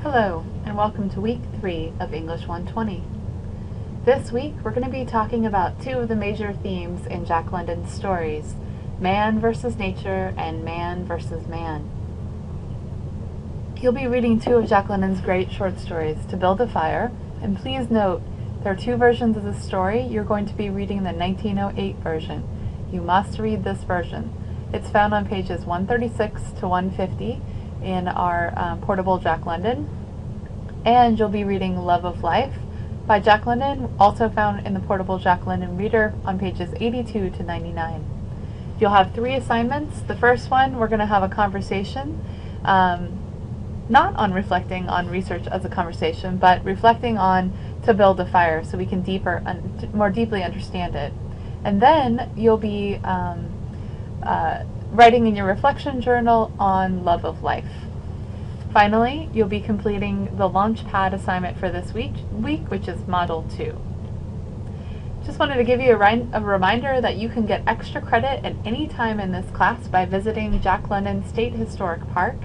Hello, and welcome to week 3 of English 120. This week, we're going to be talking about two of the major themes in Jack London's stories, man versus nature and man versus man. You'll be reading two of Jack London's great short stories, To Build a Fire, and please note, there are two versions of the story. You're going to be reading the 1908 version. You must read this version. It's found on pages 136 to 150 in our portable Jack London. And you'll be reading Love of Life by Jack London, also found in the portable Jack London Reader on pages 82 to 99. You'll have 3 assignments. The first one, we're going to have a conversation, not on reflecting on research as a conversation, but reflecting on To Build a Fire so we can more deeply understand it. And then you'll be writing in your reflection journal on Love of Life. Finally, you'll be completing the Launchpad assignment for this week, which is Model 2. Just wanted to give you a reminder that you can get extra credit at any time in this class by visiting Jack London State Historic Park.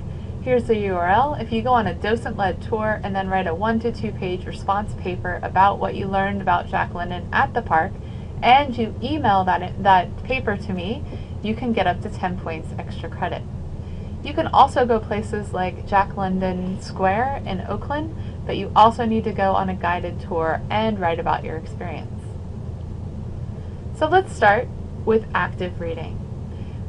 Here's the URL. If you go on a docent-led tour and then write a 1 to 2 page response paper about what you learned about Jack London at the park, and you email that paper to me, you can get up to 10 points extra credit. You can also go places like Jack London Square in Oakland, but you also need to go on a guided tour and write about your experience. So let's start with active reading.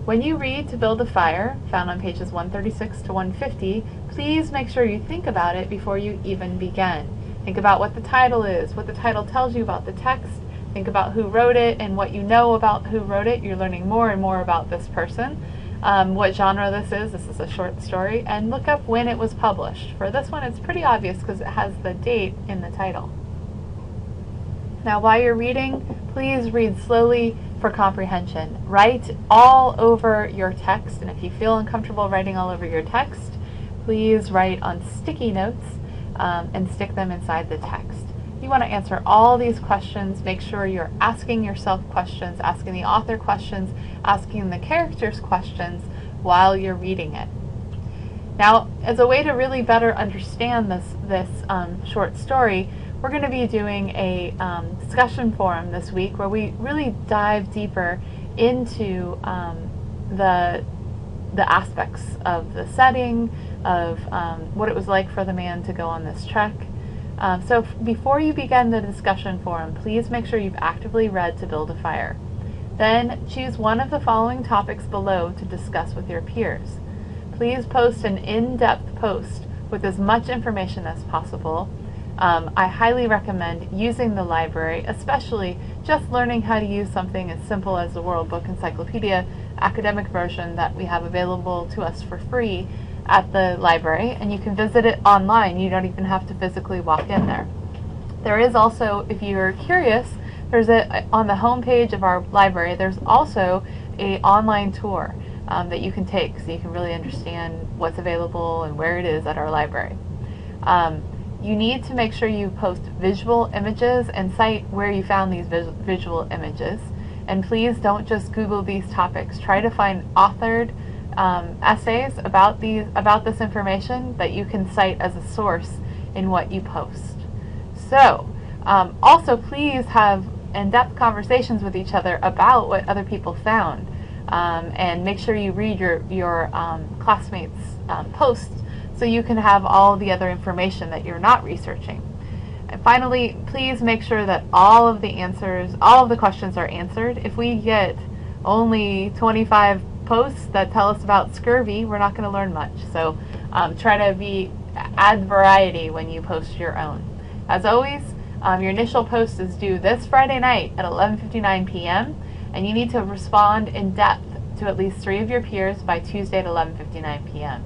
When you read To Build a Fire, found on pages 136 to 150, please make sure you think about it before you even begin. Think about what the title is, what the title tells you about the text. Think about who wrote it and what you know about who wrote it. You're learning more and more about this person. What genre this is. This is a short story. And look up when it was published. For this one, it's pretty obvious because it has the date in the title. Now, while you're reading, please read slowly for comprehension. Write all over your text, and if you feel uncomfortable writing all over your text, please write on sticky notes and stick them inside the text. You want to answer all these questions. Make sure you're asking yourself questions, asking the author questions, asking the characters questions while you're reading it. Now, as a way to really better understand this short story, we're going to be doing a discussion forum this week where we really dive deeper into the aspects of the setting, of what it was like for the man to go on this trek. So before you begin the discussion forum, please make sure you've actively read To Build a Fire. Then choose one of the following topics below to discuss with your peers. Please post an in-depth post with as much information as possible. I highly recommend using the library, especially just learning how to use something as simple as the World Book Encyclopedia academic version that we have available to us for free at the library, and you can visit it online. You don't even have to physically walk in there. There is also, if you're curious, on the home page of our library, there's also an online tour that you can take so you can really understand what's available and where it is at our library. You need to make sure you post visual images and cite where you found these visual images. And please don't just Google these topics. Try to find authored essays about this information that you can cite as a source in what you post. So, also please have in-depth conversations with each other about what other people found, and make sure you read your classmates' posts so you can have all the other information that you're not researching. And finally, please make sure that all of the questions are answered. If we get only 25 posts that tell us about scurvy, we're not going to learn much. So try to add variety when you post your own. As always, your initial post is due this Friday night at 11:59 p.m. and you need to respond in depth to at least 3 of your peers by Tuesday at 11:59 p.m.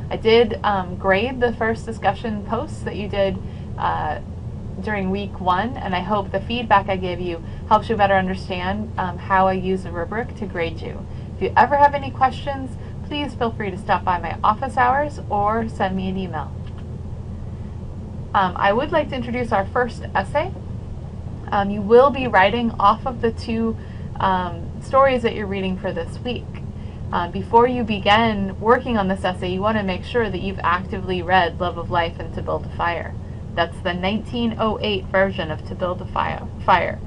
I did grade the first discussion posts that you did during week 1, and I hope the feedback I gave you helps you better understand how I use a rubric to grade you. If you ever have any questions, please feel free to stop by my office hours or send me an email. I would like to introduce our first essay. You will be writing off of the 2 stories that you're reading for this week. Before you begin working on this essay, you want to make sure that you've actively read Love of Life and To Build a Fire. That's the 1908 version of To Build a Fire.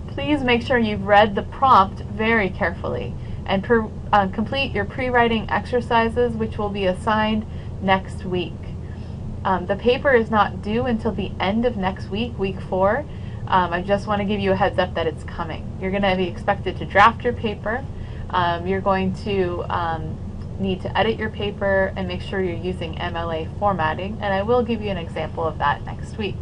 Please make sure you've read the prompt very carefully and complete your pre-writing exercises, which will be assigned next week. The paper is not due until the end of next week, week 4. I just want to give you a heads up that it's coming. You're going to be expected to draft your paper. You're going to need to edit your paper and make sure you're using MLA formatting, and I will give you an example of that next week.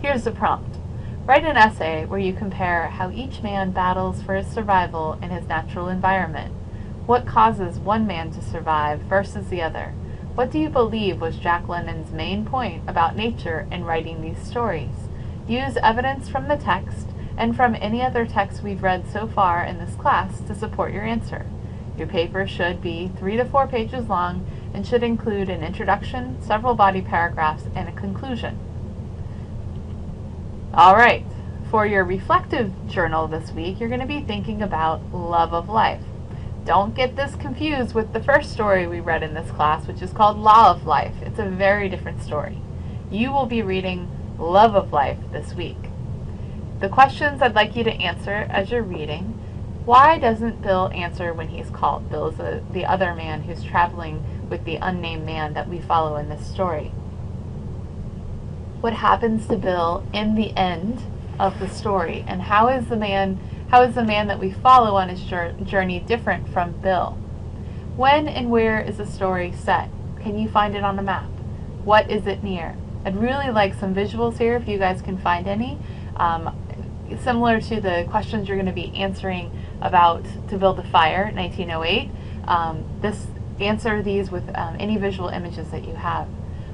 Here's the prompt. Write an essay where you compare how each man battles for his survival in his natural environment. What causes one man to survive versus the other? What do you believe was Jack London's main point about nature in writing these stories? Use evidence from the text and from any other text we've read so far in this class to support your answer. Your paper should be 3 to 4 pages long and should include an introduction, several body paragraphs, and a conclusion. Alright, for your reflective journal this week, you're going to be thinking about Love of Life. Don't get this confused with the first story we read in this class, which is called Law of Life. It's a very different story. You will be reading Love of Life this week. The questions I'd like you to answer as you're reading: why doesn't Bill answer when he's called? Bill is the other man who's traveling with the unnamed man that we follow in this story. What happens to Bill in the end of the story, and how is the man that we follow on his journey different from Bill? When and where is the story set? Can you find it on a map? What is it near? I'd really like some visuals here if you guys can find any. Similar to the questions you're going to be answering about To Build a Fire, 1908. Answer these with any visual images that you have.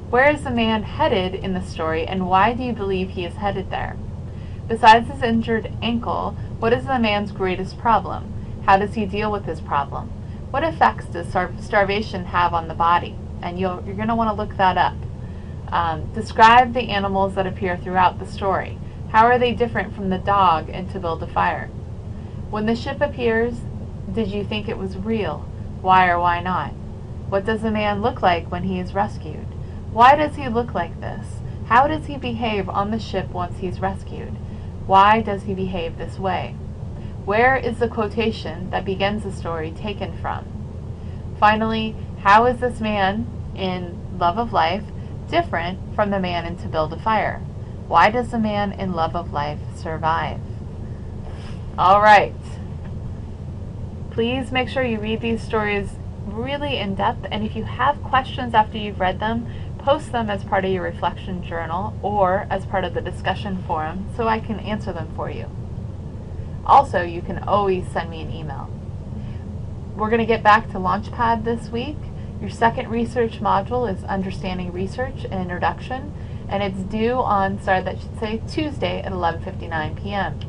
Where is the man headed in the story, and why do you believe he is headed there? Besides his injured ankle, what is the man's greatest problem? How does he deal with his problem? What effects does starvation have on the body? And you're going to want to look that up. Describe the animals that appear throughout the story. How are they different from the dog in To Build a Fire? When the ship appears, did you think it was real? Why or why not? What does the man look like when he is rescued? Why does he look like this? How does he behave on the ship once he's rescued? Why does he behave this way? Where is the quotation that begins the story taken from? Finally, how is this man in Love of Life different from the man in To Build a Fire? Why does the man in Love of Life survive? All right. Please make sure you read these stories really in depth, and if you have questions after you've read them, post them as part of your reflection journal or as part of the discussion forum so I can answer them for you. Also, you can always send me an email. We're going to get back to Launchpad this week. Your second research module is Understanding Research and Introduction, and it's due on, Tuesday at 11:59 p.m.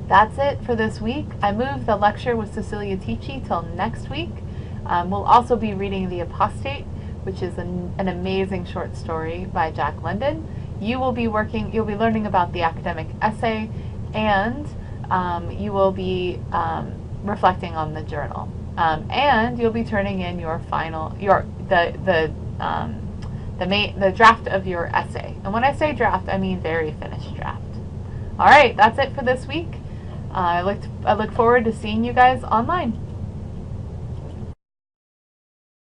That's it for this week. I moved the lecture with Cecilia Ticci till next week. We'll also be reading The Apostate, which is an amazing short story by Jack London. You'll be learning about the academic essay, and you will be reflecting on the journal. And you'll be turning in the draft of your essay. And when I say draft, I mean very finished draft. All right, that's it for this week. I look forward to seeing you guys online.